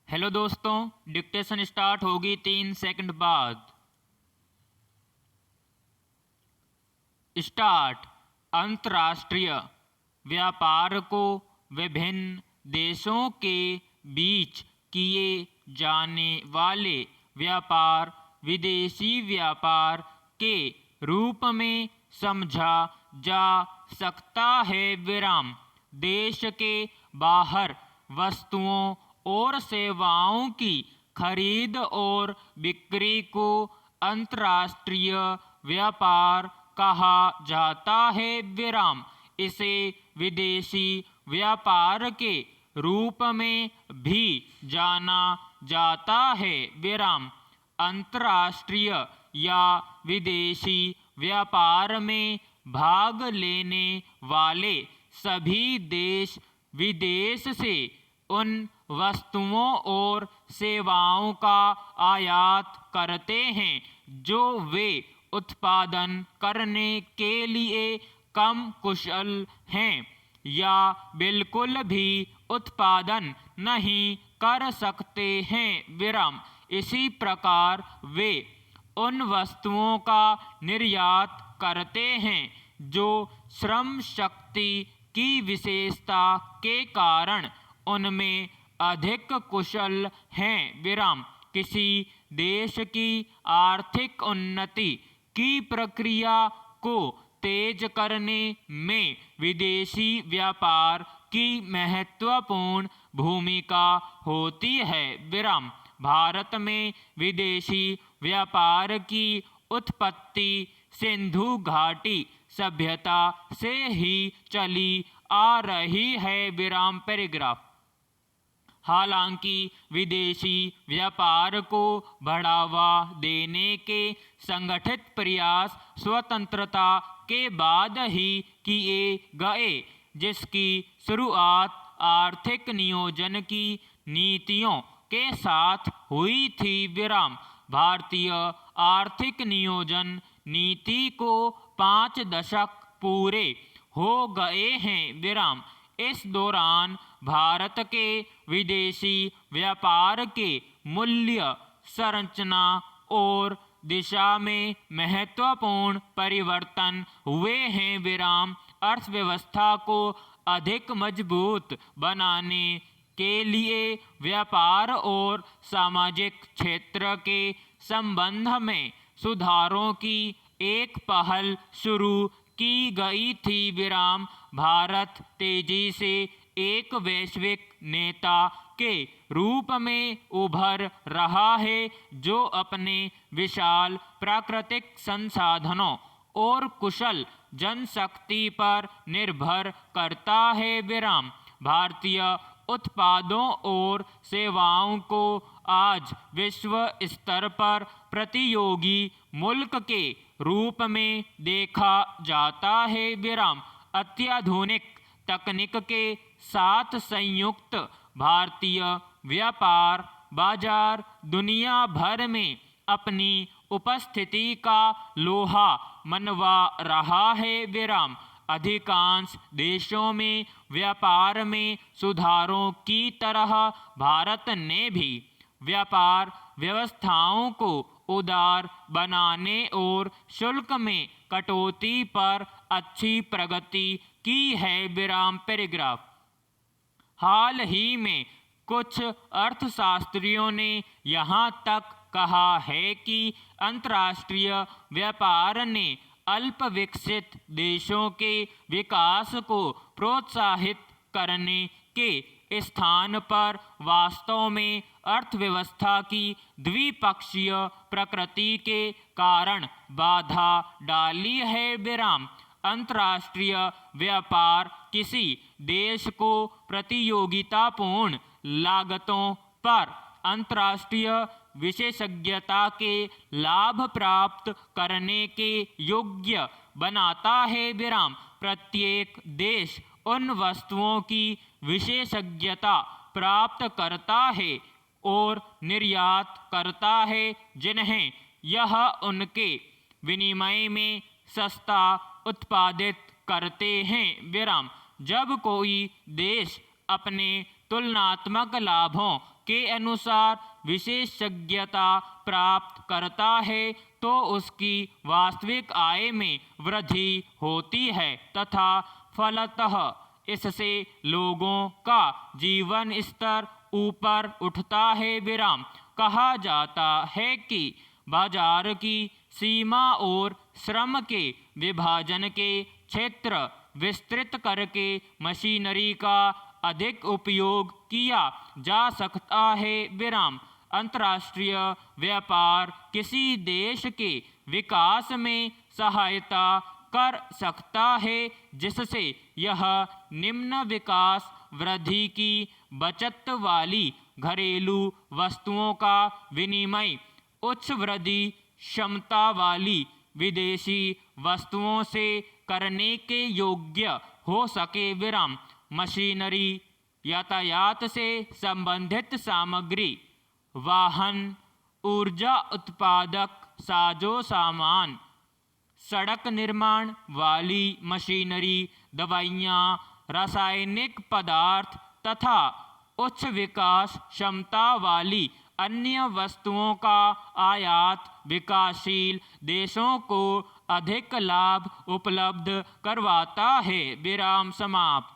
Hello दोस्तों, dictation start होगी 3 second बाद। स्टार्ट। अंतर्राष्ट्रीय व्यापार को विभिन्न देशों के बीच किए जाने वाले व्यापार विदेशी व्यापार के रूप में समझा जा सकता है। देश के बाहर वस्तुओं और सेवाओं की खरीद और बिक्री को अंतर्राष्ट्रीय व्यापार कहा जाता है। इसे विदेशी व्यापार के रूप में भी जाना जाता है। अंतर्राष्ट्रीय या विदेशी व्यापार में भाग लेने वाले सभी देश विदेश से उन वस्तुओं और सेवाओं का आयात करते हैं जो वे उत्पादन करने के लिए कम कुशल हैं या बिल्कुल भी उत्पादन नहीं कर सकते हैं। इसी प्रकार वे उन वस्तुओं का निर्यात करते हैं जो श्रम शक्ति की विशेषता के कारण उनमें अधिक कुशल हैं। किसी देश की आर्थिक उन्नति की प्रक्रिया को तेज करने में विदेशी व्यापार की महत्वपूर्ण भूमिका होती है। भारत में विदेशी व्यापार की उत्पत्ति सिंधु घाटी सभ्यता से ही चली आ रही है। पैराग्राफ। हालांकि विदेशी व्यापार को बढ़ावा देने के संगठित प्रयास स्वतंत्रता के बाद ही किए गए, जिसकी शुरुआत आर्थिक नियोजन की नीतियों के साथ हुई थी। भारतीय आर्थिक नियोजन नीति को 5 दशक पूरे हो गए हैं। इस दौरान भारत के विदेशी व्यापार के मूल्य संरचना और दिशा में महत्वपूर्ण परिवर्तन हुए हैं। अर्थव्यवस्था को अधिक मजबूत बनाने के लिए व्यापार और सामाजिक क्षेत्र के संबंध में सुधारों की एक पहल शुरू की गई थी। भारत तेजी से एक वैश्विक नेता के रूप में उभर रहा है जो अपने विशाल प्राकृतिक संसाधनों और कुशल जनशक्ति पर निर्भर करता है। भारतीय उत्पादों और सेवाओं को आज विश्व स्तर पर प्रतियोगी मुल्क के रूप में देखा जाता है। अत्याधुनिक तकनीक के साथ संयुक्त भारतीय व्यापार बाजार दुनिया भर में अपनी उपस्थिति का लोहा मनवा रहा है। अधिकांश देशों में व्यापार में सुधारों की तरह भारत ने भी व्यापार व्यवस्थाओं को उदार बनाने और शुल्क में कटौती पर अच्छी प्रगति की है। पैराग्राफ। हाल ही में कुछ अर्थशास्त्रियों ने यहाँ तक कहा है कि अंतर्राष्ट्रीय व्यापार ने अल्प विकसित देशों के विकास को प्रोत्साहित करने के स्थान पर वास्तव में अर्थव्यवस्था की द्विपक्षीय प्रकृति के कारण बाधा डाली है। अंतर्राष्ट्रीय व्यापार किसी देश को प्रतियोगितापूर्ण लागतों पर अंतर्राष्ट्रीय विशेषज्ञता के लाभ प्राप्त करने के योग्य बनाता है। प्रत्येक देश उन वस्तुओं की विशेषज्ञता प्राप्त करता है और निर्यात करता है जिन्हें यह उनके विनिमय में सस्ता उत्पादित करते हैं। जब कोई देश अपने तुलनात्मक लाभों के अनुसार विशेषज्ञता प्राप्त करता है तो उसकी वास्तविक आय में वृद्धि होती है तथा फलतः इससे लोगों का जीवन स्तर ऊपर उठता है। विराम। कहा जाता है कि बाजार की सीमा और श्रम के विभाजन के क्षेत्र विस्तृत करके मशीनरी का अधिक उपयोग किया जा सकता है। विराम। अंतर्राष्ट्रीय व्यापार किसी देश के विकास में सहायता कर सकता है जिससे यह निम्न विकास वृद्धि की बचत वाली घरेलू वस्तुओं का विनिमय उच्च वृद्धि क्षमता वाली विदेशी वस्तुओं से करने के योग्य हो सके। विराम। मशीनरी यातायात से संबंधित सामग्री, वाहन, ऊर्जा उत्पादक साजो सामान, सड़क निर्माण वाली मशीनरी, दवाइयाँ, रासायनिक पदार्थ तथा उच्च विकास क्षमता वाली अन्य वस्तुओं का आयात विकासशील देशों को अधिक लाभ उपलब्ध करवाता है। विराम समाप्त।